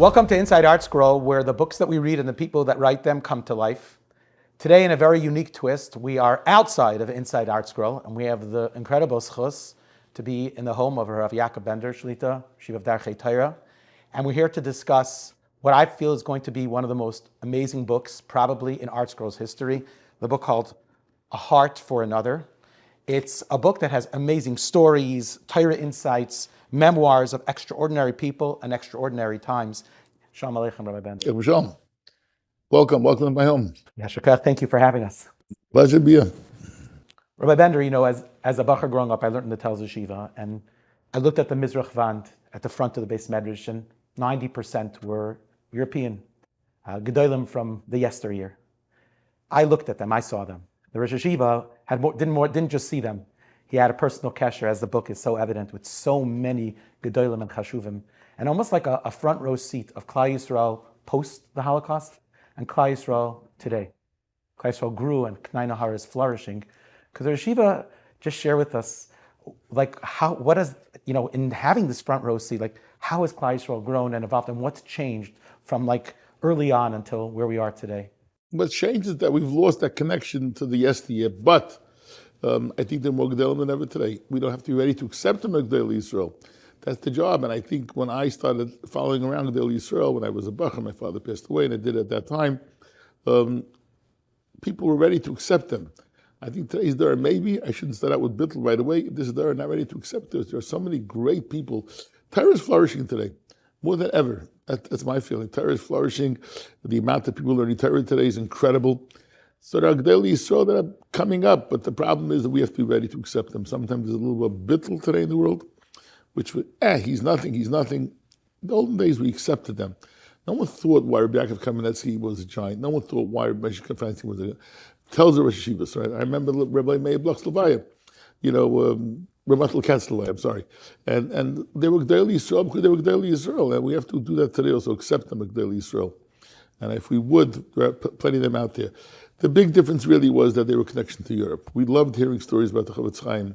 Welcome to Inside ArtScroll, where the books that we read and the people that write them come to life. Today, in a very unique twist, we are outside of Inside ArtScroll, and we have the incredible schus to be in the home of Rabbi Yaakov Bender, Shlita, Shiva of Torah, and we're here to discuss what I feel is going to be one of the most amazing books, probably in ArtScroll's history, the book called A Heart for Another. It's a book that has amazing stories, Torah insights, memoirs of extraordinary people and extraordinary times. Shalom Aleichem, Rabbi Bender. Shalom. Welcome to my home. Yashukah, thank you for having us. Pleasure to be here. Rabbi Bender, as a bacher growing up, I learned in the Rosh Yeshivah, and I looked at the Mizrach Wand at the front of the Beis Medrash, and 90% were European, gedolei from the yesteryear. I looked at them, I saw them. The Rosh Yeshivah didn't just see them. He had a personal kesher, as the book is so evident, with so many gedolei and chashuvim, and almost like a front row seat of Klal Yisrael post the Holocaust and Klal Yisrael today. Klal Yisrael grew and K'nai Nahar is flourishing. Because the Yeshiva just share with us, in having this front row seat, how has Klal Yisrael grown and evolved, and what's changed from early on until where we are today? What's changed is that we've lost that connection to the yesteryear, but I think they're more gedolei than ever today. We don't have to be ready to accept them as gedolei Yisrael. That's the job. And I think when I started following around gedolei Yisrael, when I was a bacher, my father passed away, and I did at that time, people were ready to accept them. I think today's there, maybe I shouldn't start out with bittul right away. This is there, not ready to accept this. There are so many great people. Torah is flourishing today, more than ever. That's my feeling. Torah is flourishing. The amount of people learning Torah today is incredible. So there are gedolei Yisrael that are coming up, but the problem is that we have to be ready to accept them. Sometimes there's a little bit of bittul today in the world, which, he's nothing. In the olden days, we accepted them. No one thought why Rabbi Yaakov Kamenetsky was a giant. No one thought why Rabbi Moshe Kamenetsky was a tells the Rosh Yeshivah, right? I remember Rabbi Meir Bloch's Levaya, Ramatul Katz Levaya, I'm sorry. And they were gedolei Yisrael because they were gedolei Yisrael, and we have to do that today also, accept them as gedolei Yisrael. And if we would, there are plenty of them out there. The big difference really was that they were a connection to Europe. We loved hearing stories about the Chofetz Chaim,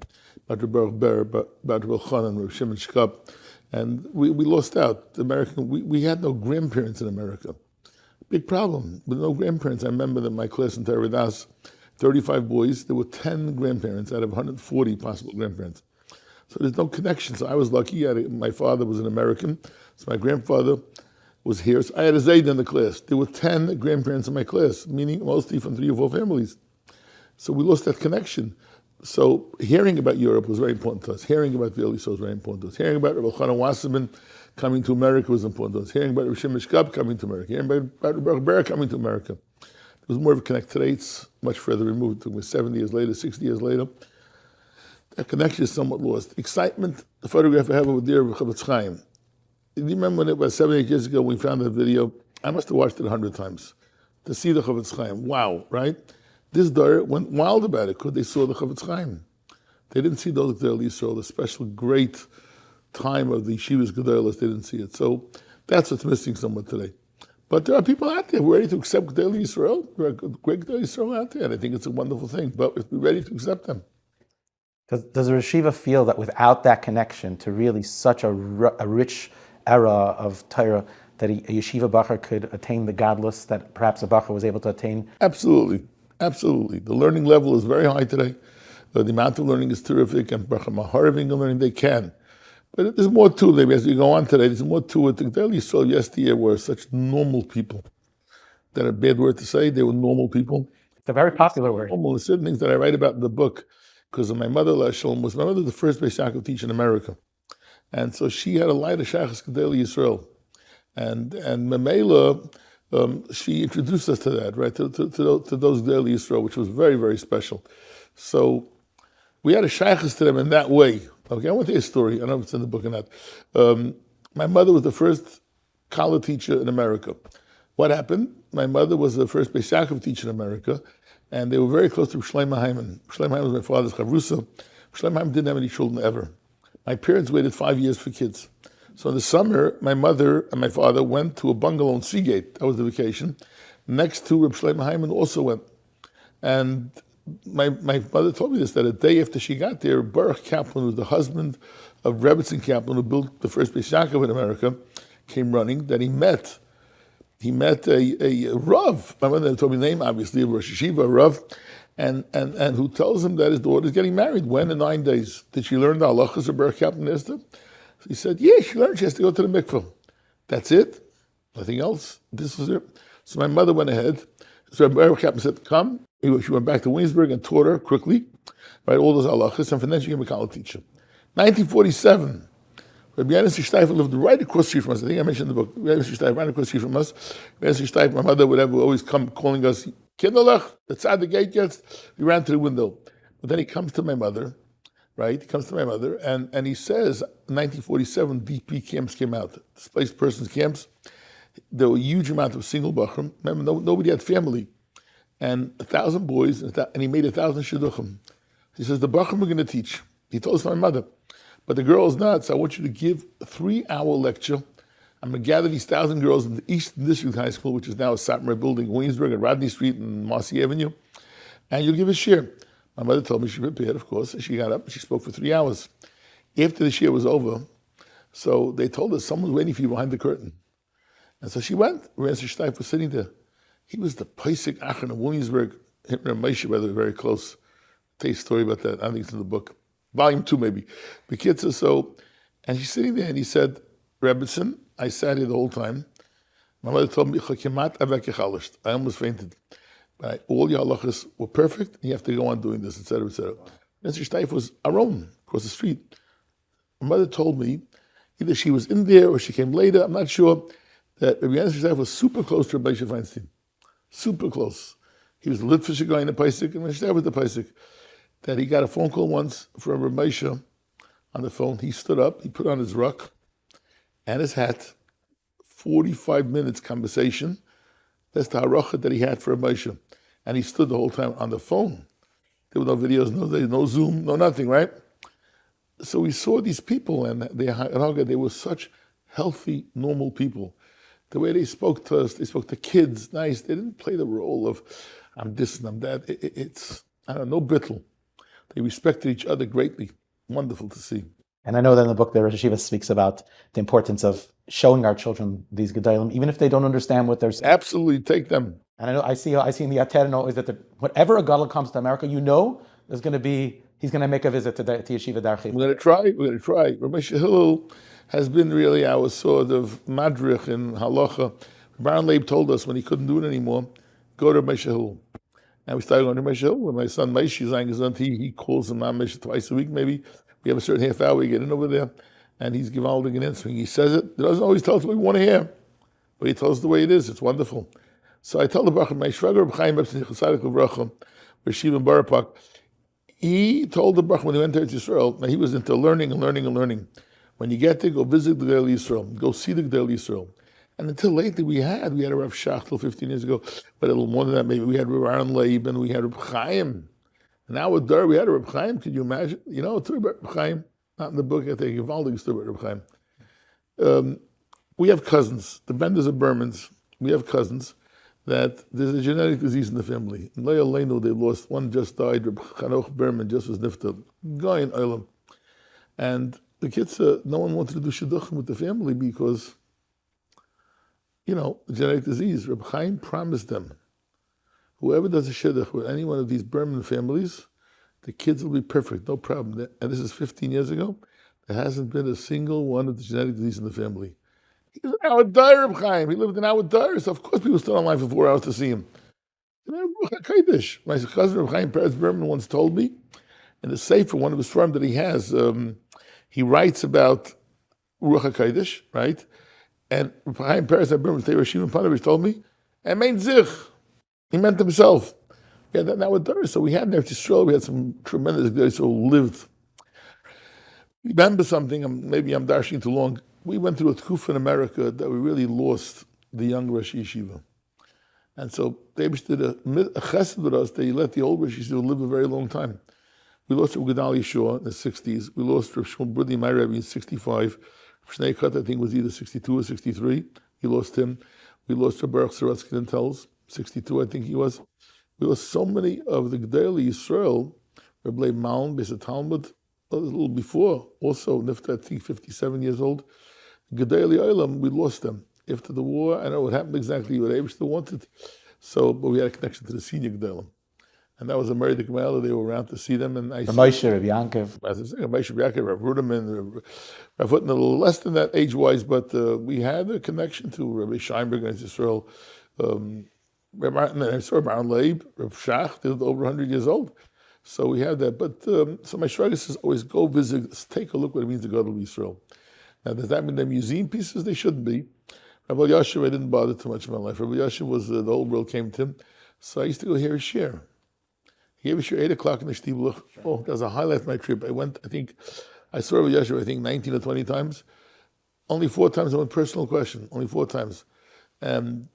about Rebbe Ber, about Rebbe Chanan, Rebbe Shimon Shkop, and we lost out. We had no grandparents in America. Big problem with no grandparents. I remember that my class in Torah Das, 35 boys, there were 10 grandparents out of 140 possible grandparents. So there's no connection. So I was lucky. My father was an American, so my grandfather was here. So I had a Zayd in the class. There were 10 grandparents in my class, meaning mostly from 3 or 4 families. So we lost that connection. So hearing about Europe was very important to us. Hearing about the Yisrael was very important to us. Hearing about Rebbe Chanan Wasserman coming to America was important to us. Hearing about Rebbe Shimon Shkop coming to America. Hearing about Rebbe Ber coming to America. There was more of a connect. Today it's much further removed. It took me 70 years later, 60 years later. That connection is somewhat lost. Excitement, the photograph I have over there of Chofetz Chaim. Do you remember when it was 7, 8 years ago we found that video? I must have watched it 100 times to see the Chofetz Chaim. Wow, right? This Dor went wild about it because they saw the Chofetz Chaim. They didn't see those gedolei Yisrael, the special great time of the Yeshivas Gedolos, they didn't see it. So that's what's missing somewhat today. But there are people out there who are ready to accept gedolei Yisrael. There are great gedolei Yisrael out there, and I think it's a wonderful thing, but we have to be ready to accept them. Does the Rosh Yeshiva feel that without that connection to really such a rich era of Torah, that a yeshiva bacher could attain the godless that perhaps a bacher was able to attain? Absolutely. The learning level is very high today. The amount of learning is terrific, and bacher maharving and learning they can. But there's more to it. As we go on today, there's more to it. The gedolei Yisrael yesteryear were such normal people. That's a bad word to say. They were normal people. It's a very popular word. Normal. There's certain things that I write about in the book, because my mother, was the first Beis Yaakov teacher in America. And so she had a light of Shachas gedolei Yisrael. And Mamela, she introduced us to that, right, to those gedolei Yisrael, which was very, very special. So we had a Shachas to them in that way. Okay, I want to tell you a story. I don't know if it's in the book or not. My mother was the first college teacher in America. What happened? My mother was the first Beis Yaakov teacher in America, and they were very close to Shlomo Hyman. Shlomo Hyman was my father's chavrusa. Shlomo Hyman didn't have any children ever. My parents waited 5 years for kids. So in the summer, my mother and my father went to a bungalow in Seagate. That was the vacation. Next to Reb Shlomo Hyman also went. And my mother told me this, that a day after she got there, Baruch Kaplan, who was the husband of Rebbetzin Kaplan, who built the first Beis Yaakov in America, came running that he met a Rav. My mother told me the name, obviously, Rosh Yeshivah, a Rav, and who tells him that his daughter is getting married. When? In 9 days. Did she learn the halachas of Ber Captain Esther? He said, yeah, she learned. She has to go to the mikveh. That's it. Nothing else. This is it. So my mother went ahead. So Ber Captain said, come. She went back to Williamsburg and taught her quickly, right, all those halachas, and from then she became a college teacher. 1947. Rabbi Yaakov Bender lived right across the street from us. I think I mentioned in the book. Rabbi Yaakov Bender right across the street from us. Rabbi Yaakov Bender, my mother would always come calling us, Kinderlach, that's how the gate gets. We ran to the window. But then he comes to my mother, right? He comes to my mother, and he says, 1947, DP camps came out. Displaced persons camps. There were a huge amount of single bachrim. Remember, nobody had family. And 1,000 boys, and he made 1,000 shidduchim. He says, the bachrim are going to teach. He told us my mother. But the girls not, so I want you to give a 3-hour lecture. I'm going to gather these 1,000 girls in the Eastern District High School, which is now a Satmar building, Williamsburg and Rodney Street and Marcy Avenue, and you'll give a shir. My mother told me she prepared, of course, and she got up and she spoke for 3 hours. After the shir was over, so they told us someone's waiting for you behind the curtain. And so she went. Rebbetzin Bender was sitting there. He was the Paisik Achan of Williamsburg. Him and Moshe, by the way, very close. I'll tell you a story about that. I think it's in the book. Volume 2, maybe. The kids are so, and she's sitting there, and he said, Rebbetzin, I sat here the whole time. My mother told me, I almost fainted. But all your halachas were perfect, and you have to go on doing this, etc., etc. Rebbetzin Bender was Aron, across the street. My mother told me, either she was in there or she came later, I'm not sure, that Rabbi Yaakov Bender was super close to Rabbi Feinstein. Super close. He was the Litvisher guy in the Paisik, and Rabbi was the Paisik. That he got a phone call once from Rabbi Moshe on the phone. He stood up, he put on his ruck and his hat, 45 minutes conversation. That's the haracha that he had for Rabbi Moshe. And he stood the whole time on the phone. There were no videos, no Zoom, no nothing, right? So we saw these people, and they were such healthy, normal people. The way they spoke to us, they spoke to kids, nice. They didn't play the role of, I'm this and I'm that. It's, I don't know, no brittle. They respected each other greatly. Wonderful to see. And I know that in the book, the Rosh Yeshivah speaks about the importance of showing our children these gedolei, even if they don't understand what they're saying. Absolutely, take them. And I know I see in the Ater always that whenever a gadol comes to America, he's going to make a visit to Yeshiva Darchi. We're going to try. Rabbi Hillel has been really our sort of madrich in halacha. Baron Leib told us when he couldn't do it anymore, go to Rabbi Hillel. And we started going to Meshach. When my son Maish is on his aunt, he calls him Mamish twice a week, maybe. We have a certain half hour, we get in over there, and he's gewaldig and answering. He says it. He doesn't always tell us what we want to hear, but he tells us the way it is. It's wonderful. So I tell the Baruch, my Shvager Reb Chaim Rebbetzin Bender, Yeshiva Barapak, he told the Baruch when he went to Israel, now he was into learning and learning and learning. When you get there, go visit the gedolei Yisrael, go see the gedolei Yisrael. And until lately, we had a Rav Shachtel 15 years ago, but a little more than that, maybe. We had Rav Aaron Leib, and we had Reb Chaim. And now with Dar, we had a Reb Chaim. Could you imagine? You know, it's Reb Chaim, not in the book, I think, Givaldig story about Reb Chaim. We have cousins. The Benders are Bermans. We have cousins that there's a genetic disease in the family. In Leah Leino, they lost one, just died. Reb Chanoch Berman just was nifted. Guy in Olam. And the kids, no one wanted to do shidduchim with the family because, you know, genetic disease. Reb Chaim promised them, whoever does a shidduch with any one of these Berman families, the kids will be perfect, no problem. And this is 15 years ago. There hasn't been a single one of the genetic disease in the family. He was an Awad Dair, Reb Chaim. He lived in Awad Dair, so of course people stood online for 4 hours to see him. My cousin Reb Chaim Peretz Berman once told me, in the Sefer, one of his firm that he has, he writes about Ruach HaKodesh, right? And Chaim Peretz Berman, Rosh Yeshivah Panovich, told me, and meant zich. He meant himself. We had that now with Doris. So we had in Israel, we had some tremendous guys who lived. Remember something, maybe I'm dashing too long. We went through a tkufa in America that we really lost the young Rosh Yeshiva. And so they did a chesed with us. They let the old Rosh Yeshiva live a very long time. We lost Rav Gedolei Yeshua in the 60s. We lost Rav Shmuel Brudi, my Rebbe, in 65. Shnei Kat, I think, was either 62 or 63. We lost him. We lost Rav Baruch Saratsky in Tells, 62, I think he was. We lost so many of the gedolei Yisrael. Reb Leib Malin, based at talmid, a little before, also Nifta, I think 57 years old. Gedolei Olam, we lost them. After the war, I don't know what happened exactly, what Abishter wanted. So, but we had a connection to the senior gedolim. And that was a Murray Gemara. They were around to see them. And I Rabbi Yaakov. as I was saying, Rabbi Yaakov, Rav Ruderman, Rav Hutton, a little less than that age-wise, but we had a connection to Rabbi Scheinberg and Israel. Rabbi Martin, and I saw Baron Leib, Rabbi Shach, they were over 100 years old. So we had that. But so my shraga says always go visit, take a look what it means to go to Israel. Now, does that mean they're museum pieces? They shouldn't be. Rabbi Yashiv, I didn't bother too much in my life. Rabbi Yashiv was, the whole world came to him. So I used to go hear his share. He gave a share 8 o'clock in the Shtibluch. Oh, that was a highlight of my trip. I went, I saw Rabbi Yashiv, 19 or 20 times. Only 4 times I went personal question, only 4 times. And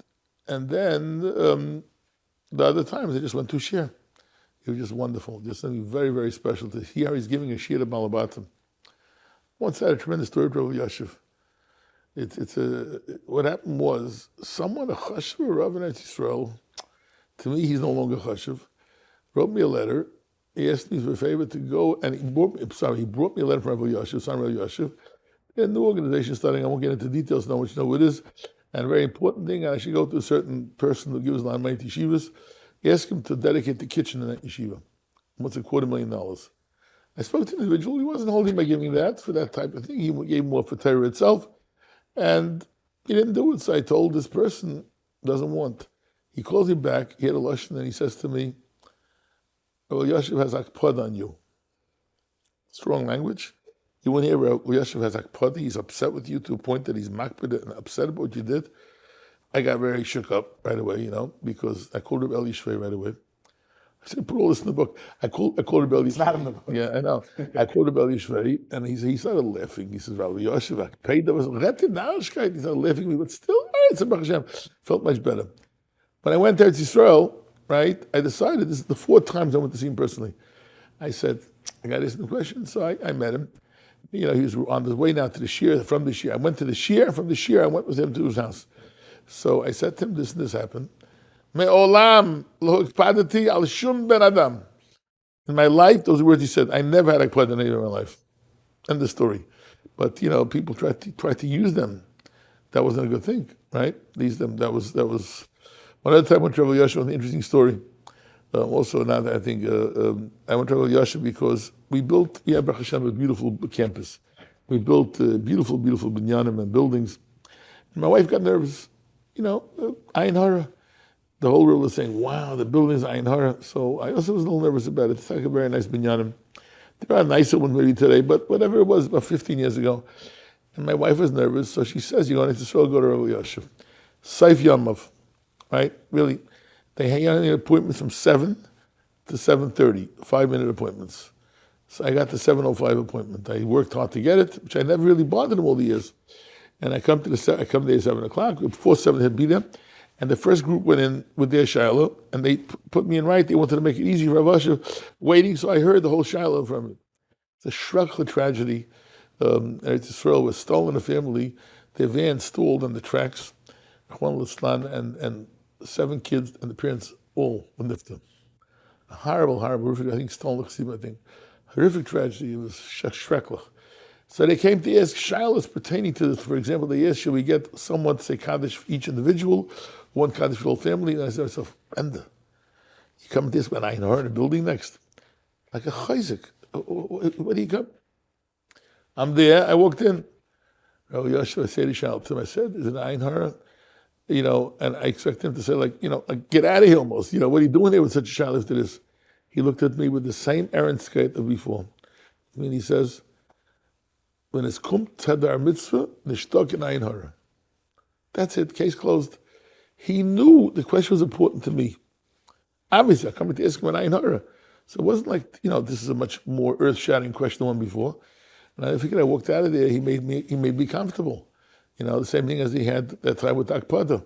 then the other times I just went to share. It was just wonderful, just something very, very special to hear how he's giving a shir to Malabatim. Once I had a tremendous story with Rabbi Yashiv. What happened was, someone, a chashiv Rav in Yisrael, to me he's no longer chashiv, wrote me a letter. He asked me for a favor to go, and he brought me a letter from Rabbi Yashiv, son of Rabbi Yashiv, a new organization starting. I won't get into details now, which you know who it is. And a very important thing, I should go to a certain person who gives a lot of money to yeshivas. Ask him to dedicate the kitchen in that yeshiva. What's $250,000? I spoke to the individual. He wasn't holding by giving that for that type of thing. He gave more for Torah itself. And he didn't do it. So I told this person, doesn't want. He calls me back. He had a lashon, and he says to me, Rabbi Yashiv has akpad on you. Strong language. You wouldn't hear Rabbi Yashiv has akpad. He's upset with you to a point that he's makpid and upset about what you did. I got very shook up right away, because I called Rabbi Yishvei right away. I said, put all this in the book. I called Rabbi Yishvei. It's not in the book. Yeah, I know. I called Rabbi Yishvei, and he started laughing. He says, Rabbi Yashiv, I paid them. He started laughing at me, but still, all right, so Baruch Hashem, felt much better. When I went there to Israel, right, I decided, this is the 4 times I went to see him personally. I said, I got to ask him a question. So I met him. He was on his way now to the shir, from the shir. I went to the shir, from the shir, I went with him to his house. So I said to him, this and this happened. Me'olam lo ikpadati al shum ben adam. In my life, those words he said, I never had akpad in my life. End the story. But people try to use them. That wasn't a good thing, right? That was one other time I went to Rabbi Yashiv, an interesting story. Also now that I think I went to Rabbi Yashiv because we had Baruch Hashem a beautiful campus. We built beautiful binyanim and buildings. And my wife got nervous. Ayin hara. The whole world was saying, wow, the building's ayin hara. So I also was a little nervous about it. It's like a very nice binyanim. There are nicer ones maybe today, but whatever it was, about 15 years ago. And my wife was nervous, so she says, you're going to Israel, go to Rabbi Yashiv. Saif Yamav, right? Really. They had appointments from 7 to 7:30, 5-minute appointments. So I got the 7:05 appointment. I worked hard to get it, which I never really bothered them all the years. And I come there at 7 o'clock. Before 7, they'd be there. And the first group went in with their shiloh, and they put me in right. They wanted to make it easy for Rav Asher waiting, so I heard the whole shiloh from it. It's a shrekla tragedy. Eretz Yisrael was stolen a family. Their van stalled on the tracks. And 7 kids and the parents all were nifta. A horrible, horrific, I think stolen l'chsim, horrific tragedy. It was shrekla. So they came to ask shilohs pertaining to this. For example, they asked, should we get someone to say Kaddish for each individual, one Kaddish for the whole family? And I said to myself, Bender, you come to this when I know in a building next. Like a chayzik. Where do you come? I'm there, I walked in. Rabbi Yashua said to Shiloh to him, I said, is it Ayin Hara? And I expect him to say, like, get out of here almost. What are you doing there with such a Shiloh to this? He looked at me with the same errant skate of before. He says, when it's kum tzadar mitzvah, nishtok in ayin hara. That's it, case closed. He knew the question was important to me. Obviously, I come to ask him an ayin hara. So it wasn't like, this is a much more earth-shattering question than the one before. And I figured I walked out of there, he made me comfortable. The same thing as he had that time with Akpada.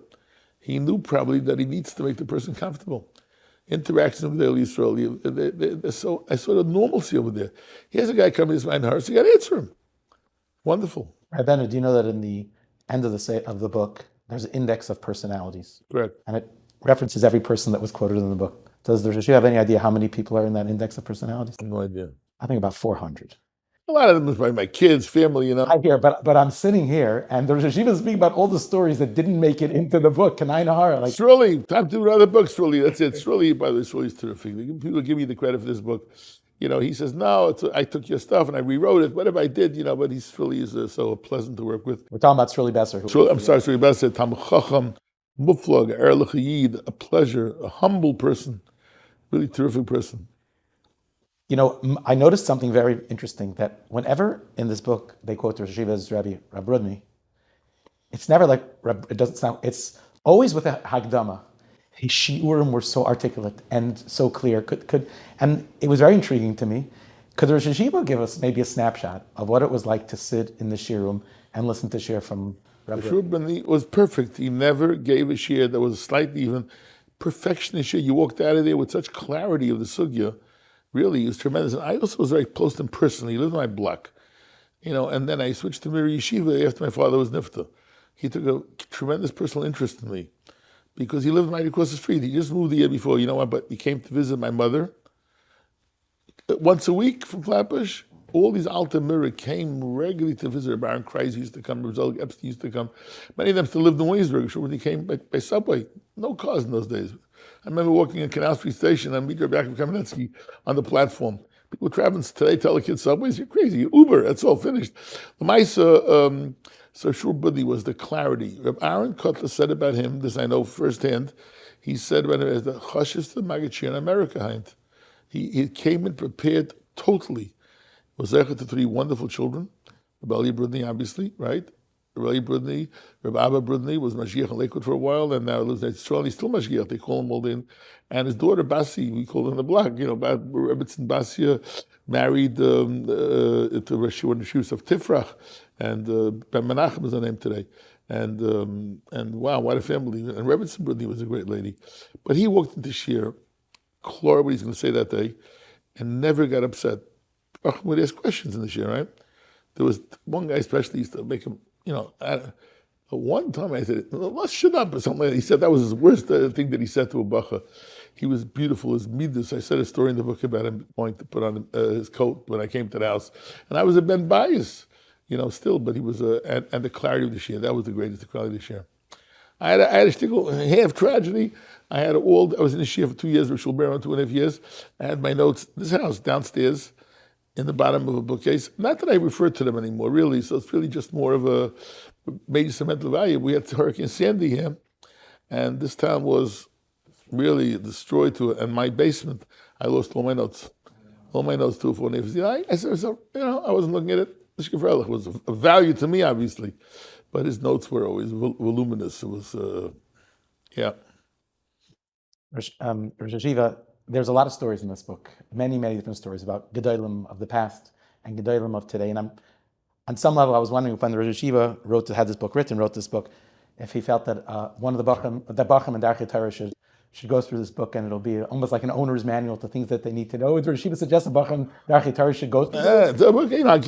He knew probably that he needs to make the person comfortable. Interactions with Israel, so I saw the normalcy over there. Here's a guy coming to his mind heart, so you got to answer him. Wonderful. Rabbi Bender, do you know that in the end of the book, there's an index of personalities? Correct. And it references every person that was quoted in the book. Does the Rosh Yeshivah have any idea how many people are in that index of personalities? No idea. I think about 400. A lot of them was by my kids, family, I hear, but I'm sitting here, and the Rosh Yeshiva is speaking about all the stories that didn't make it into the book. Kanai Nahara, like Shirley, time to do other books, Shirley. That's it. Shirley, by the way, Shirley's terrific. People give me the credit for this book. He says, no, I took your stuff and I rewrote it, whatever I did, but he's Shirley is so pleasant to work with. we're talking about Shirley Besser. I'm sorry, Shirley Besser, Tam Chacham, Muflag, Erlich Yid, a pleasure, a humble person, really terrific person. I noticed something very interesting, that whenever in this book they quote Rosh Yeshiva's Rabbi Rudny, it's never like, it doesn't sound, it's always with a Hagdama. His shiurim were so articulate and so clear. And it was very intriguing to me. Could the Rosh Yeshiva give us maybe a snapshot of what it was like to sit in the shiurim and listen to shir from Rabbi Rudny? Was perfect. He never gave a shir that was slightly even perfection in shir. You walked out of there with such clarity of the sugya. Really, he was tremendous. And I also was very close to him personally. He lived in my block, and then I switched to Mir Yeshiva after my father was nifta. He took a tremendous personal interest in me because he lived right across the street. He just moved the year before, but he came to visit my mother once a week from Flatbush. All these Alta Mirror came regularly to visit. Baron Kreis used to come, Rebbetzin Epstein used to come. Many of them still lived in Williamsburg. Sure, when he came by subway, no cars in those days. I remember walking in Canal Street Station and meet Rabbi Yaakov Kamenetsky on the platform. People traveling today tell the kids subways, you're crazy. Uber, that's all finished. The Maisa, so Shur Buddy was the clarity. Reb Aaron Kotler said about him, this I know firsthand, he said about him as the chashista magachir in America, Heint. He came in prepared totally. Was there to 3 wonderful children. Rabbi Brudny, obviously, right? Rabbi Brudny, Rabbi Abba Brudny was Mashiach in Lakewood for a while, and now lives in Israel. He's still Mashiach. They call him all in. And his daughter Basi, we call her in the block. Rebbetzin Basia married to Rosh Yeshivah of Tifrach, and Ben Menachem is her name today. And wow, what a family! And Rebbetzin Bender was a great lady, but he walked into shir, clear what he's going to say that day, and never got upset. Would ask questions in the shir, right? There was one guy especially used to make him, one time I said, let's shut up or something like that. He said that was his worst thing that he said to a bacha. He was beautiful, his midas. I said a story in the book about him wanting to put on his coat when I came to the house. And I was a ben bias, still, but he was, and the clarity of the shir, that was the greatest, the clarity of the shir. I had a shtickle, half tragedy. I was in the shir for 2 years, Rosh Yeshivah, 2.5 years. I had my notes, this house downstairs, in the bottom of a bookcase. Not that I refer to them anymore, really. So it's really just more of a major sentimental value. We had Hurricane Sandy here, and this town was really destroyed to it. And my basement, I lost all my notes. All my notes to 4 neighbors. I said, I wasn't looking at it. This was a value to me, obviously. But his notes were always voluminous. It was, yeah. Rosh Yeshiva, there's a lot of stories in this book, many, many different stories about gedolei of the past and gedolei of today. And on some level, I was wondering if when the Rosh Yeshiva wrote this book, if he felt that one of the Bacham and Darchei Torah should go through this book, and it'll be almost like an owner's manual to things that they need to know. The Rosh Yeshiva suggests Bacham Darchei Torah should go through this.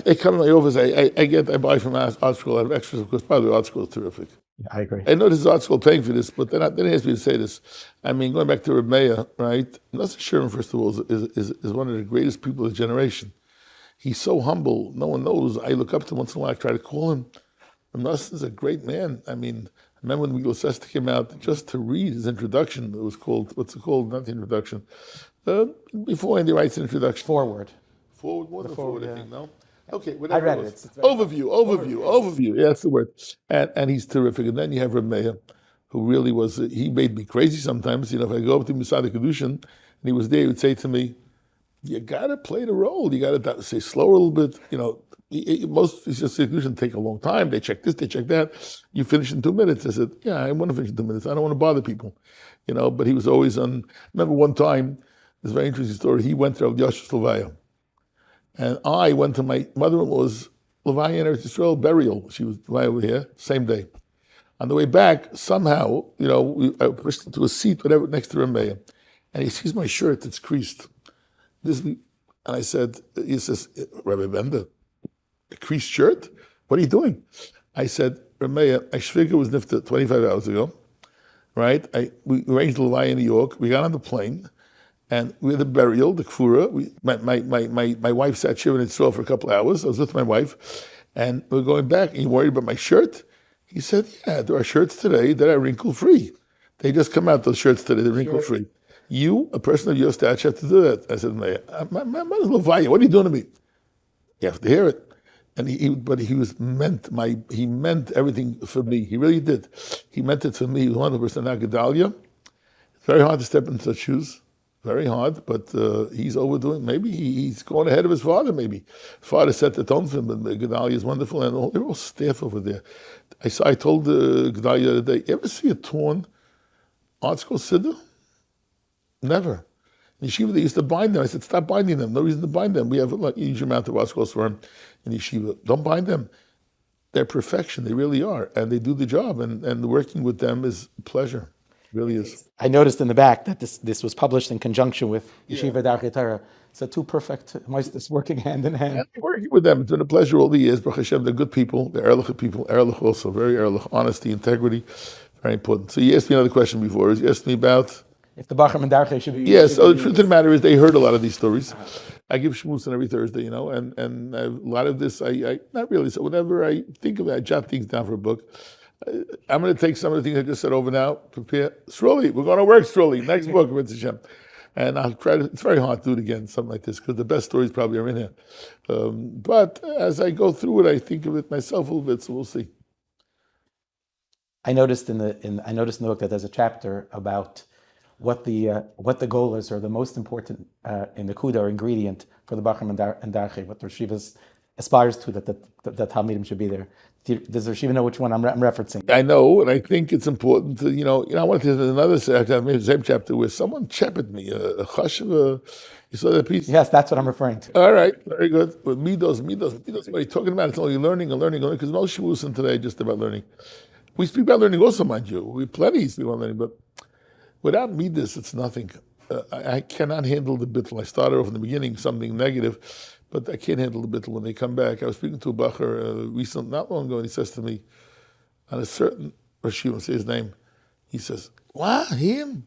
I come to my office, I buy from ArtScroll out of extras, of course. By the way, ArtScroll is terrific. I agree. I know this is ArtScroll paying for this, but they didn't ask me to say this. I mean, going back to Reb Meir, right? Nosson Sherman, first of all, is one of the greatest people of his generation. He's so humble. No one knows. I look up to him once in a while. I try to call him. Nosson is a great man. I mean, I remember when Miguel Sesta came out, just to read his introduction, it was called, what's it called? Not the introduction. Before Andy writes an introduction. Forward, more than forward, yeah. I think, no? Okay, whatever. I read it. Overview. Yeah, that's the word. And he's terrific. And then you have Reb Meir, who really was, he made me crazy sometimes. If I go up to Misad Kedushin and he was there, he would say to me, you got to play the role. You got to say slower a little bit. Most Kedushin take a long time. They check this, they check that. You finish in 2 minutes. I said, yeah, I want to finish in 2 minutes. I don't want to bother people. But he was always on. I remember one time, this very interesting story, he went to Rav Yosef's Levaya. And I went to my mother-in-law's Levaya in Eretz Yisrael burial. She was over here, same day. On the way back, somehow, I pushed into a seat, whatever, next to Rameya. And he sees my shirt, it's creased. And I said, he says, Rabbi Bender, a creased shirt? What are you doing? I said, Rameya, Shviga was nifta 25 hours ago, right? We arranged the Levaya in New York. We got on the plane, And we had the burial, the kfura. My wife sat shivering in Israel for a couple of hours. I was with my wife, and we're going back. And you worried about my shirt? He said, yeah, there are shirts today that are wrinkle-free. They just come out, those shirts today, they're wrinkle-free. You, a person of your stature, have to do that. I said, my mother's what are you doing to me? You have to hear it. And he meant everything for me. He really did. He meant it for me. He was 100% not gedolei. It's very hard to step into such shoes. Very hard, but he's overdoing. Maybe he's going ahead of his father. Maybe his father set the tone for him. But gedolei is wonderful, and they're all staff over there. I told gedolei the other day, you ever see a torn ArtScroll siddur? Never. In Yeshiva, they used to bind them. I said, stop binding them. No reason to bind them. We have a huge amount of ArtScrolls for him in Yeshiva. Don't bind them. They're perfection. They really are, and they do the job. And working with them is a pleasure. It really is. I noticed in the back that this was published in conjunction with Yeshiva Darchei Torah. So two perfect moistus working hand in hand. And working with them, it's been a pleasure all the years. Baruch Hashem, they're good people. They're Erlich people. Erlich also, very Erlich. Honesty, integrity, very important. So you asked me another question before. You asked me about... If the Bachar and Darchei should be... Yes, so the truth of the matter is they heard a lot of these stories. I give shmuz on every Thursday, and a lot of this, I not really. So whenever I think of it, I jot things down for a book. I'm going to take some of the things I just said over now, prepare. Sroli, we're going to work Sroli. Next book, Rebbetzin Hashem. And I'll try to, it's very hard to do it again, something like this, because the best stories probably are in here. But as I go through it, I think of it myself a little bit, so we'll see. I noticed in the book that there's a chapter about what the goal is, or the most important in the kuda or ingredient for the Bachar and Darchei, what the Yeshiva aspires to, that talmidim should be there. Does the Yeshiva know which one I'm referencing? I know, and I think it's important to, I want to there's another chapter, maybe the same chapter, where someone shepherded me, a chashiva. You saw that piece? Yes, that's what I'm referring to. All right, very good. With midos, what are you talking about? It's only learning, because most shvusim today are just about learning. We speak about learning also, mind you. We plenty speak about learning, but without midas, it's nothing. I cannot handle the bittul. I started off in the beginning something negative, but I can't handle the bittul when they come back. I was speaking to a bacher recently, not long ago, and he says to me, on a certain Rosh Yeshivah, say his name, he says, "What, him?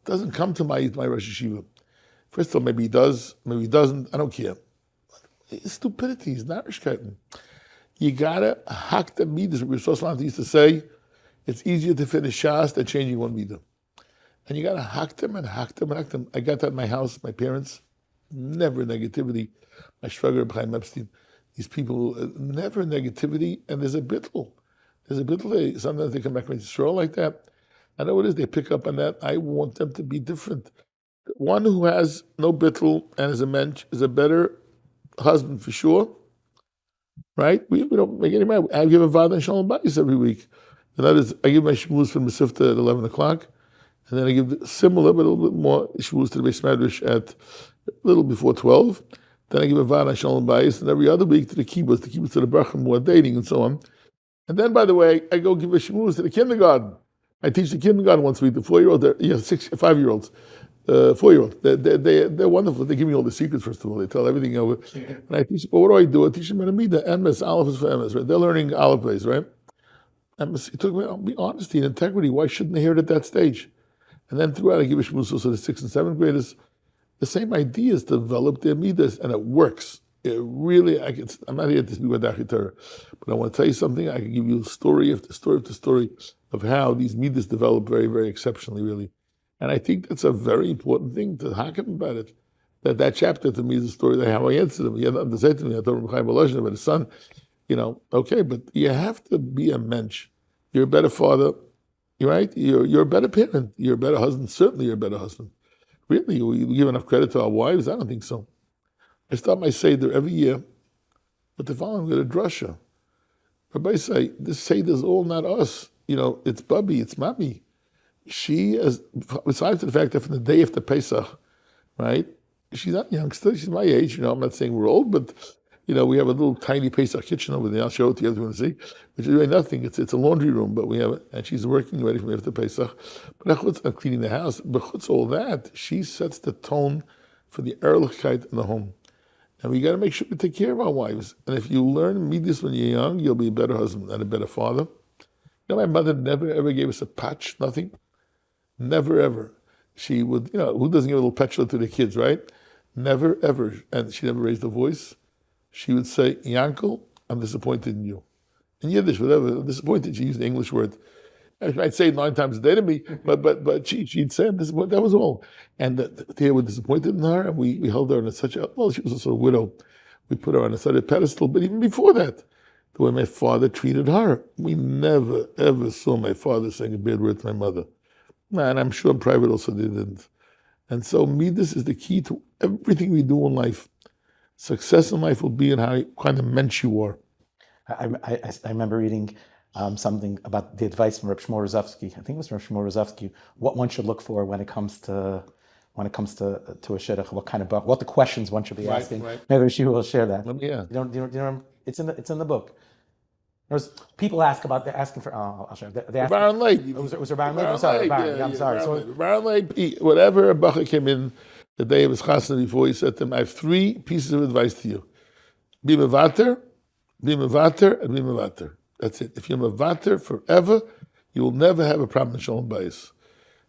Doesn't come to my Rosh Yeshivah." First of all, maybe he does, maybe he doesn't. I don't care. It's stupidity. It's not rishkeiten. You gotta hack the midas. Rabbi Yaakov used to say, it's easier to finish shas than changing one midah. And you got to hack them and hack them and hack them. I got that in my house, my parents, never negativity. My shvager, Reb Chaim Epstein, these people, never negativity. And there's a bittul. Sometimes they come back from Israel like that. I know what it is, they pick up on that. I want them to be different. One who has no bittul and is a mensch is a better husband for sure. Right? We don't make any matter. I give a vada and shalom bayis every week. And that is, I give my shmuz from Mesivta at 11 o'clock. And then I give similar, but a little bit more shvuos to the Beis Medrash at a little before 12. Then I give a vada shalom bayis, and every other week to the kibbutz to the brachim who are dating and so on. And then, by the way, I go give a shvuos to the kindergarten. I teach the kindergarten once a week. The 4-year-old, 5-year-olds, 4-year-old. They're wonderful. They give me all the secrets. First of all, they tell everything over. And I teach. But what do? I teach them Amida, Emes, Aleph is for Emes. Right? They're learning Aleph base, right? Emes. It took me honesty and integrity. Why shouldn't they hear it at that stage? And then throughout, I give a shmuz also to the 6th and 7th graders. The same ideas develop their midas, and it works. It really, I'm not here to speak about Darchei Torah, but I want to tell you something. I can give you story after story after story of how these midas develop very, very exceptionally, really. And I think that's a very important thing to hack about it. That chapter to me is a story that how I answered him. He had nothing to say to me. I told him about his son. Okay, but you have to be a mensch. You're a better father. You're right. You're a better parent. You're a better husband. Certainly, you're a better husband. Really, we give enough credit to our wives? I don't think so. I start my seder every year, but the following with a drasha. Rabbi say this seder is all not us. It's Bubby, it's Mommy. She is, besides the fact that from the day after Pesach, right? She's not young still. She's my age. I'm not saying we're old, but. We have a little tiny Pesach kitchen over there. I'll show it to you if you want to see. Which is really nothing. It's a laundry room, but we have it. And she's working ready for after Pesach. But I'm cleaning the house. But all that, she sets the tone for the ehrlichkeit in the home. And we got to make sure we take care of our wives. And if you learn midas when you're young, you'll be a better husband and a better father. My mother never, ever gave us a patch, nothing. Never, ever. she would, who doesn't give a little petulant to the kids, right? Never, ever, and she never raised her voice. She would say, Yankel, I'm disappointed in you. In Yiddish, whatever, I'm disappointed. She used the English word. I'd say it 9 times a day to me, but she'd say, that was all. And they were disappointed in her, and we held her on she was a sort of widow. We put her on a sort of pedestal, but even before that, the way my father treated her, we never, ever saw my father saying a bad word to my mother. And I'm sure in private also they didn't. And so Midas is the key to everything we do in life. Success in life will be in how kind of mensch you are. I remember reading something about the advice from Reb Shmuel Rozovsky. I think it was Reb Shmuel Rozovsky. What one should look for when it comes to a shidduch. What kind of book? What the questions one should be asking. Right. Maybe she will share that. Yeah. You don't remember? It's in the book. There's people they're asking for. I'll share. Baron Leib. Was it Baron Leib? I'm sorry. I'm sorry. Baron Leib. Whatever Bacha came in the day of his chasna before, he said to him, I have 3 pieces of advice to you. Be mevater, and be mevater. That's it. If you're mevater forever, you will never have a problem in Shalom Bayis.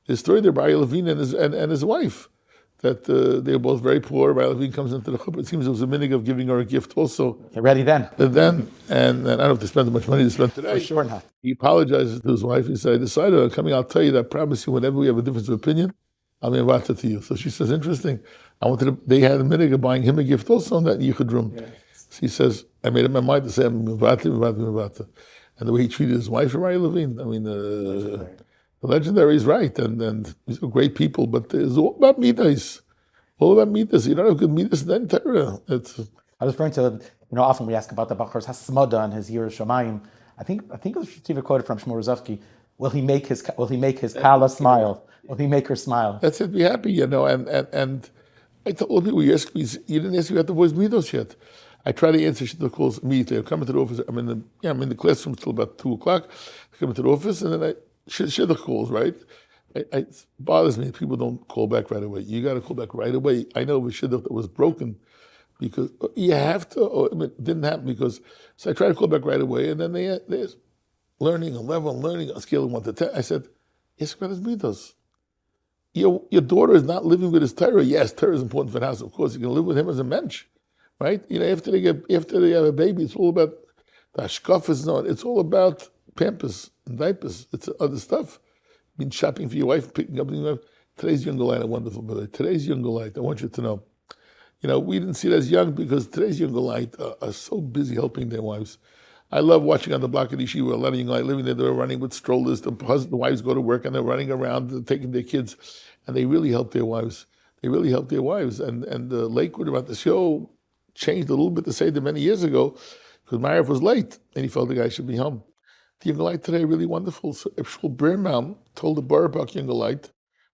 His story there, Rabbi Levine and his wife, that they were both very poor. Rabbi Levine comes into the chuppah. It seems it was a minhag of giving her a gift also. You're ready then. And I don't know if they spent how much money they spent today. For sure not. He apologizes to his wife. He said, I decided I'm coming, I'll tell you that I promise you whenever we have a difference of opinion, I'll be invited to you. So she says, interesting. They had a minhag of buying him a gift also in that yichud room. Yeah. So he says, I made up my mind to say, I'm mevater. And the way he treated his wife, Rabbi Levine, the legendary is right, and these are great people, but it's all about midas. All about midas. You don't have good midas, then Torah. I was referring to, often we ask about the Bachar's Hasmoda and his Yiras Shamayim. I think it was Shiva quoted from Shmuel Rozovsky. Will he make his Kala smile? Will he make her smile? That's it. Be happy, and I told people, you didn't ask me about the boys' midos yet. I try to answer the calls immediately. I come into the office. I'm in the classroom till about 2:00. I come into the office, and then I share the calls, right? It bothers me. People don't call back right away. You got to call back right away. I know a shidduch that was broken because you have to, it didn't happen because, so I try to call back right away, and then they're learning a level, learning a scale of 1 to 10. I said, yes, what is midos? Your daughter is not living with his Torah. Yes, Torah is important for the house. Of course, you're going to live with him as a mensch, right? After they have a baby, it's all about the hashkafas. It's all about pampers and diapers. It's other stuff. Been shopping for your wife, picking up your wife. Today's young light, a wonderful brother. Today's young light, I want you to know. We didn't see it as young because today's young light are so busy helping their wives. I love watching on the block of the yeshiva, a lot of young light living there. They're running with strollers. The wives go to work and they're running around, taking their kids, and they really help their wives. And Lakewood about the show changed a little bit to say that many years ago because Ma'ariv was late and he felt the guy should be home. The young light today really wonderful. So Shul Birnbaum told the Borough Park young light,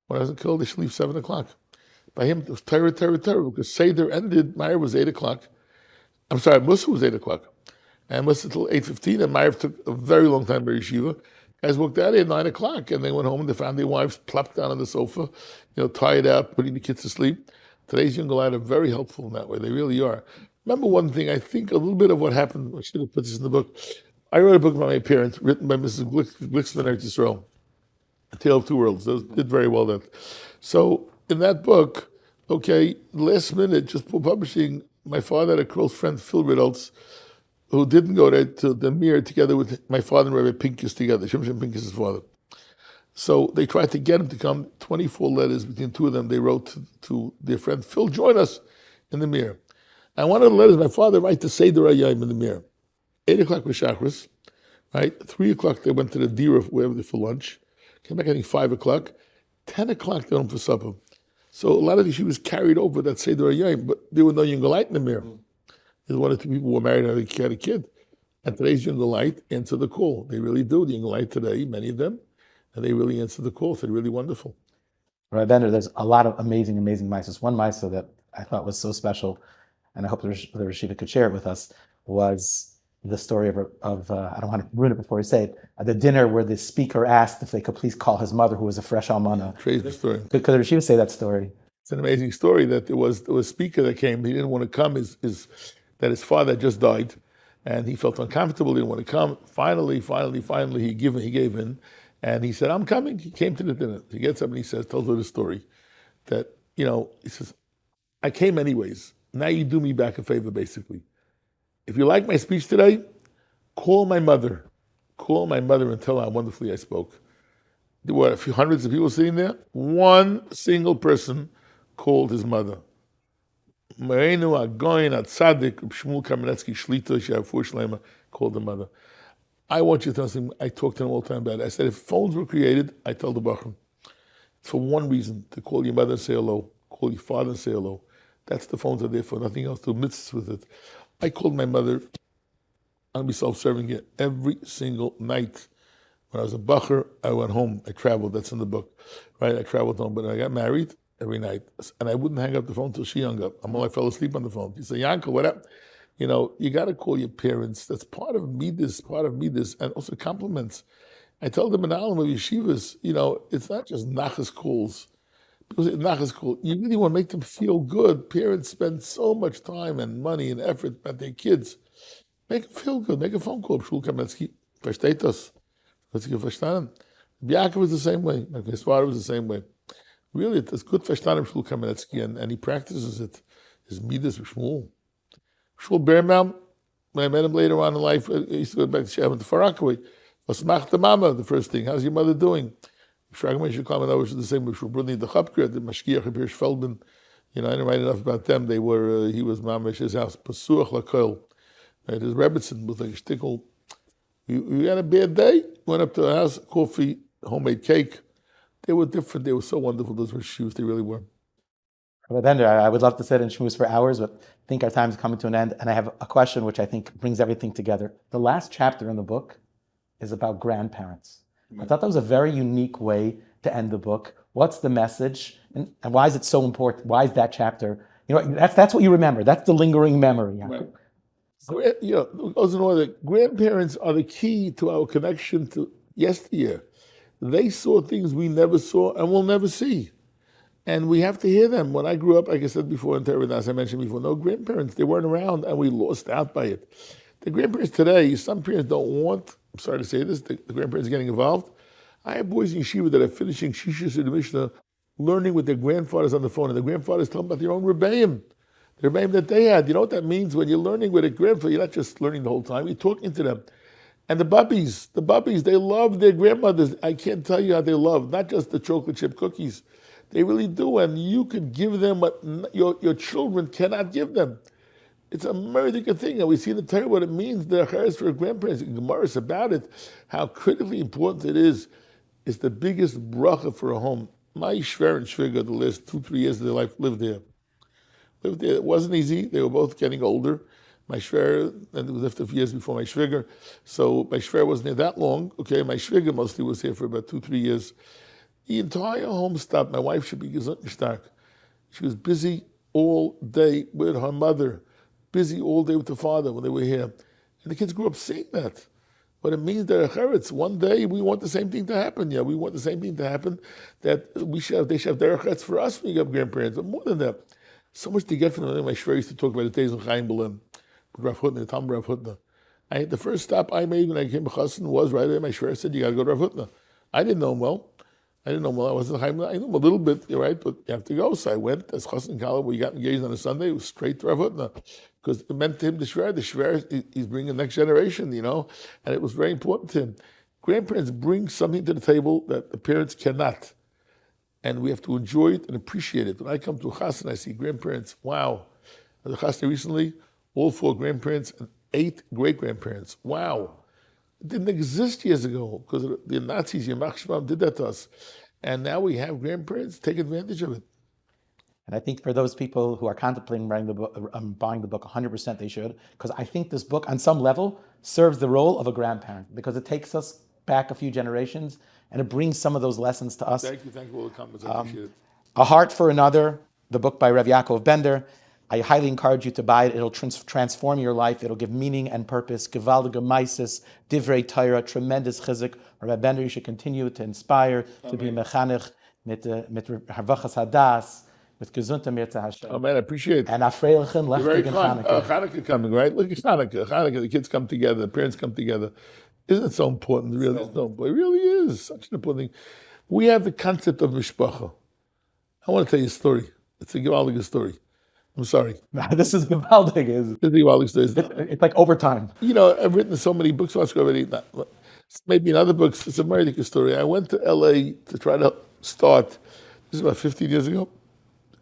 when I was killed, they should leave 7 o'clock. By him, it was terror, because Seder ended, Ma'ariv was 8 o'clock. I'm sorry, Musa was 8 o'clock. And Musa till 8:15, and Ma'ariv took a very long time by Yeshiva. Guys walked out at 9 o'clock, and they went home and they found their wives plopped down on the sofa, tied up, putting the kids to sleep. Today's young light are very helpful in that way. They really are. Remember one thing, I think a little bit of what happened, I should have put this in the book. I wrote a book about my parents, written by Mrs. Glicksman, ArtScroll, A Tale of Two Worlds. Those did very well then. So in that book, last minute, just for publishing, my father had a close friend, Phil Riddles, who didn't go there to the Mir together with my father and Rabbi Pincus together, Shimshon Pincus' father. So they tried to get him to come, 24 letters between 2 of them, they wrote to their friend, Phil, join us in the Mir. And one of the letters, my father wrote to Seder Hayom in the Mir. 8 o'clock was Shachris, right? 3 o'clock they went to the Dira, wherever they for lunch. Came back, I think 5 o'clock. 10 o'clock they went home for supper. So a lot of these she was carried over that Seder Hayom, but there were no young light in the Mir. There's 1 or 2 people who were married and had a kid. And today's young light answer the call. They really do. The young light today, many of them, and they really answer the call. So they're really wonderful. Rabbi Bender, there's a lot of amazing mitzvahs. One mitzvah that I thought was so special, and I hope the Rosh Yeshivah could share it with us, was the story of I don't want to ruin it before I say it, at the dinner where the speaker asked if they could please call his mother, who was a fresh almana. Crazy story. Could the Rosh Yeshivah say that story? It's an amazing story that there was a speaker that came. He didn't want to come. His father had just died, and he felt uncomfortable. He didn't want to come. Finally, he gave in, And he said, I'm coming. He came to the dinner. He gets up and he says, tells her the story that, he says, I came anyways. Now you do me back a favor, basically. If you like my speech today, call my mother. Call my mother and tell her how wonderfully I spoke. There were a few hundreds of people sitting there. One single person called his mother. Marenu Agoyin Atzadik Shmuel Kamenetsky Shlita Shavu Shlema called the mother. I want you to know something. I talk to them all the time about it. I said, if phones were created, I tell the Bachram, for one reason, to call your mother and say hello, call your father and say hello. That's the phones are there for, nothing else, to mitzvahs with it. I called my mother, I'm going to be self-serving here, every single night. When I was a bacher, I went home. I traveled. That's in the book, right? I traveled home, but I got married every night, and I wouldn't hang up the phone till she hung up. I fell asleep on the phone. She said, "Yankel, what up?" You got to call your parents. That's part of me. This, and also compliments. I tell them in Alam of yeshivas, it's not just nachas calls. Because nachas call, you really want to make them feel good. Parents spend so much time and money and effort about their kids. Make them feel good. Make a phone call. Shul Kamenetsky, versteht das? Verstanden. Yaakov was the same way. My father was the same way. Really, it's good verstanden Shul Kamenetsky, and he practices it. His midas with Shmuel. Shmuel Berman, when I met him later on in life, I used to go back to Shem to Farakaway. Was macht the mama, the first thing. How's your mother doing? Shragman should come and I was the same with Shubruni the Chapkir, the Mashkiach Hirsch Feldman. I didn't write enough about them. They were, he was mamash his house, Pasuach Lakoil. Right, his Rebbetzin was like a shtickle. We had a bad day, went up to the house, coffee, homemade cake. They were different. They were so wonderful. Those were shoes. They really were. Rabbi Bender, I would love to sit in shmooze for hours, but I think our time is coming to an end. And I have a question which I think brings everything together. The last chapter in the book is about grandparents. I thought that was a very unique way to end the book. What's the message? And why is it so important? Why is that chapter? That's what you remember. That's the lingering memory. Right. Grandparents are the key to our connection to yesteryear. They saw things we never saw and will never see. And we have to hear them. When I grew up, like I said before in Torah, as I mentioned before, no grandparents, they weren't around and we lost out by it. The grandparents today, some parents don't want, I'm sorry to say this, the grandparents are getting involved. I have boys in yeshiva that are finishing Shishis in the Mishnah, learning with their grandfathers on the phone, and the grandfathers tell them about their own rebbeim, the rebbeim that they had. You know what that means? When you're learning with a grandfather, you're not just learning the whole time, you're talking to them. And the bubbies, they love their grandmothers. I can't tell you how they love, not just the chocolate chip cookies. They really do, and you could give them what your children cannot give them. It's a murder thing, and we see in the Torah what it means, the acharis for grandparents. Gemara is about it, how critically important it is. It's the biggest bracha for a home. My shver and shviga, the last 2-3 years of their life, lived there. It wasn't easy. They were both getting older. My shver, and it was after a few years before my shviger, so my shver wasn't there that long. Okay, my shviger mostly was here for about 2-3 years. The entire home stopped. My wife should be gesund and stark. She was busy all day with her mother, busy all day with the father when they were here. And the kids grew up seeing that. But it means that acheretz, one day we want the same thing to happen. Yeah, we want the same thing to happen, that they should have their acheretz for us when you have grandparents. But more than that, so much to get from them. My shver used to talk about the days of Chaim Berlin, with Rav Hutner, the talmid Rav Hutner. The first stop I made when I came to Chassan was right there. My shver said, you got to go to Rav Hutner. I didn't know him well. I wasn't Chaim. I knew him a little bit, right? But you have to go. So I went as Chassan Kala, where you got engaged on a Sunday. It was straight to Rav Hutner. Because it meant to him the shver, he's bringing the next generation, and it was very important to him. Grandparents bring something to the table that the parents cannot, and we have to enjoy it and appreciate it. When I come to a chassan and I see grandparents, wow. At the chassan recently, all 4 grandparents and 8 great-grandparents. Wow. It didn't exist years ago because the Nazis, Yamach Shemam, did that to us. And now we have grandparents, take advantage of it. And I think for those people who are contemplating buying the book, 100% they should, because I think this book, on some level, serves the role of a grandparent, because it takes us back a few generations and it brings some of those lessons to us. Thank you for all the comments. I appreciate it. A Heart for Another, the book by Rabbi Yaakov Bender. I highly encourage you to buy it. It'll transform your life. It'll give meaning and purpose. Gewaltige Meises, Divrei Torah, tremendous chizuk. Rabbi Bender, you should continue to inspire, to be mechanech, mit Harvachas Hadas, with Gesundheit mir zu Hashem. Oh man, I appreciate it. And Afreilichen, Lechtig and Chanukah. Chanukah coming, right? Look at Chanukah. The kids come together, the parents come together. Isn't it so important? Really, it really is such an important thing. We have the concept of mishpacha. I want to tell you a story. It's a gewaldige story. I'm sorry. This is gewaldig. It's a gewaldige story. It's like overtime. I've written so many books on ArtScroll already. Maybe in other books. It's a very good story. I went to LA to try to start, this is about 15 years ago,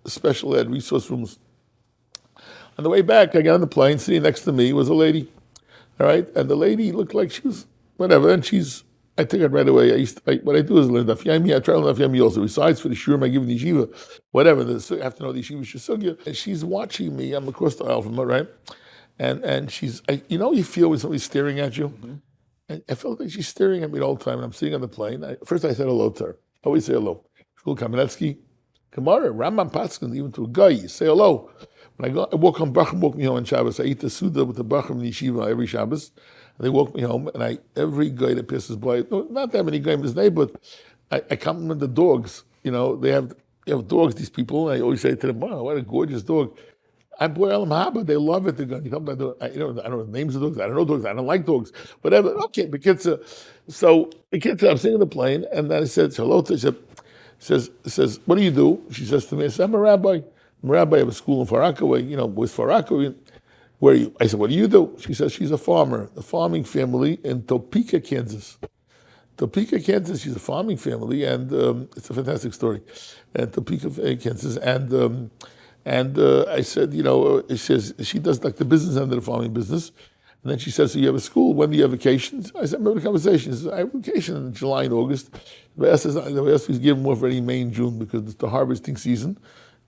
special ed resource rooms. On the way back, I got on the plane, sitting next to me was a lady, all right? And the lady looked like she was whatever, and I took it right away. What I do is learn daf yomi. I try to learn daf yomi also. Besides for the shurim I give in the yeshiva, whatever. I have to know the yeshiva shesugya. And she's watching me. I'm across the aisle from her, right? And you feel when somebody's staring at you? Mm-hmm. And I felt like she's staring at me all the time. And I'm sitting on the plane. First I said hello to her. Always say hello. Shul Kamenetsky, Gemara, Rambam Patskin, even to a guy, you say hello. When I walk home, Bacham walk me home on Shabbos. I eat the Suda with the Bacham in the Yeshiva every Shabbos. And they walk me home, and every guy that passes by, not that many guys in his name, but I compliment the dogs. They have dogs, these people, and I always say to them, wow, what a gorgeous dog. I boy Elam Haba, they love it. You talk about I don't know the names of dogs, I don't know dogs, I don't like dogs, whatever. Okay, the kids, so the kids, I'm sitting in the plane, and then I said hello to her. Says, what do you do? She says to me, I said, I'm a rabbi. I'm a rabbi of a school in Far Rockaway, with Far Rockaway. Where are you? I said, what do you do? She says, she's a farmer, a farming family in Topeka, Kansas. Topeka, Kansas, she's a farming family, and it's a fantastic story. And Topeka, Kansas, and I said, it says, she does like the business end of the farming business. And then she says, so you have a school, when do you have vacations? I said, remember the conversation. She says, I have vacation in July and August. The rest is given more for any May and June because it's the harvesting season,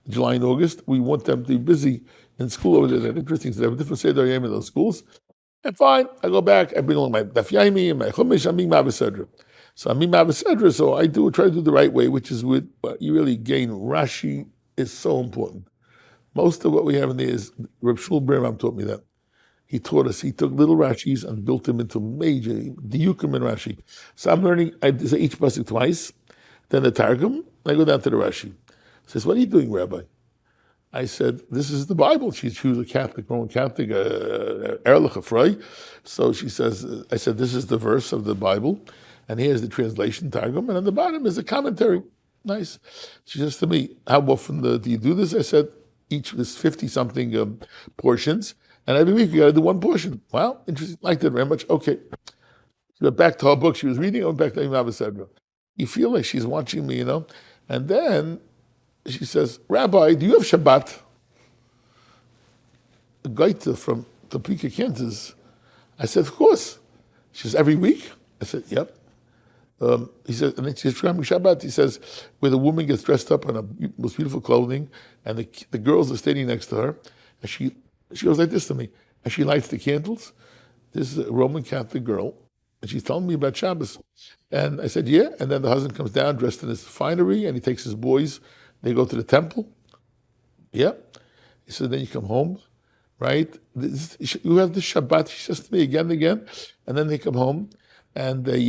July and August. We want them to be busy in school over there. That's interesting. So they have a different Seder Yom in those schools. And fine, I go back, I bring along my daf yomi and my chumash, I'm being ma'avesedra. So I'm being ma'avesedra, so I try to do the right way, which is you really gain. Rashi is so important. Most of what we have in there is, Reb Shul Birnbaum taught me that. He taught us, he took little Rashis and built them into major diyukim in Rashi. So I'm learning, I say each pasuk twice, then the Targum, and I go down to the Rashi. He says, what are you doing, Rabbi? I said, this is the Bible. She was a Catholic, Roman Catholic, Erlich, a Frey. So she says, I said, this is the verse of the Bible, and here's the translation, Targum, and on the bottom is a commentary. Nice. She says to me, how often do you do this? I said, each of this 50-something portions, and every week you got to do one portion. Wow, interesting. Liked it very much. Okay. She went back to her book she was reading. I went back to Imam Sedra. You feel like she's watching me, And then she says, Rabbi, do you have Shabbat? A Gaita from Topeka, Kansas. I said, of course. She says, every week? I said, yep. He says, and then she says, Shabbat. He says, where the woman gets dressed up in her most beautiful clothing, and the girls are standing next to her, and she goes like this to me, and she lights the candles. This is a Roman Catholic girl, and she's telling me about Shabbos. And I said, yeah. And then the husband comes down dressed in his finery, and he takes his boys. They go to the temple. Yeah. He said, then you come home, right? You have the Shabbat. She says to me again and again. And then they come home, and they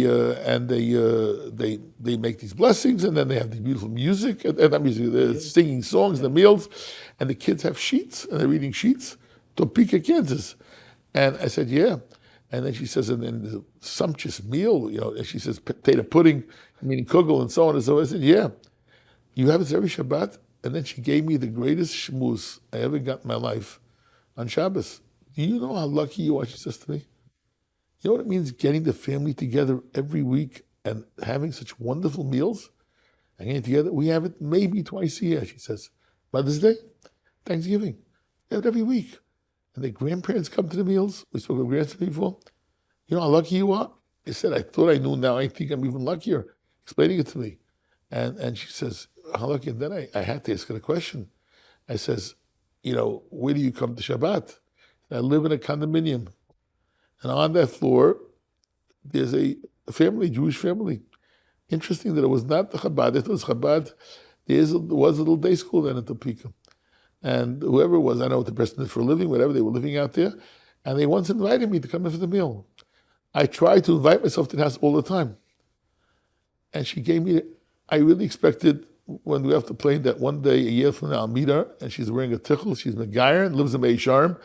make these blessings, and then they have the beautiful music, and not music, they're singing songs, the meals, and the kids have sheets, and they're reading sheets. Topeka, Kansas. And I said, yeah. And then she says, and then the sumptuous meal, and she says, potato pudding, meaning kugel, and so on and so on. I said, yeah. You have it every Shabbat? And then she gave me the greatest shmuz I ever got in my life on Shabbos. Do you know how lucky you are, she says to me? You know what it means, getting the family together every week and having such wonderful meals? And getting together, we have it maybe twice a year, she says. Mother's Day, Thanksgiving, we have it every week. And the grandparents come to the meals. We spoke of grandparents before. You know how lucky you are? I said, I thought I knew, now I think I'm even luckier. Explaining it to me. And she says, how lucky? And then I had to ask her a question. I says, where do you come to Shabbat? I live in a condominium. And on that floor, there's a family, Jewish family. Interesting that it was not the Chabad. It was Chabad. There was a little day school then in Topeka. And whoever it was, I don't know what the person did for a living, whatever, they were living out there. And they once invited me to come in for the meal. I try to invite myself to the house all the time. And she gave me, I really expected when we have to plane that one day, a year from now, I'll meet her, and she's wearing a tichel, she's Megayer, and lives in Be'ez Sharm.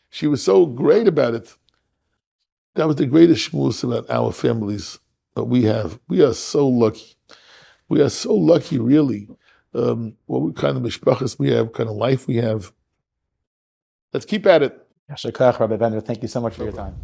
She was so great about it. That was the greatest shmuz about our families that we have. We are so lucky. We are so lucky, really. What kind of mishpachas we have, kind of life we have. Let's keep at it. Yashar Koach, Rabbi Bender. Thank you so much for your time.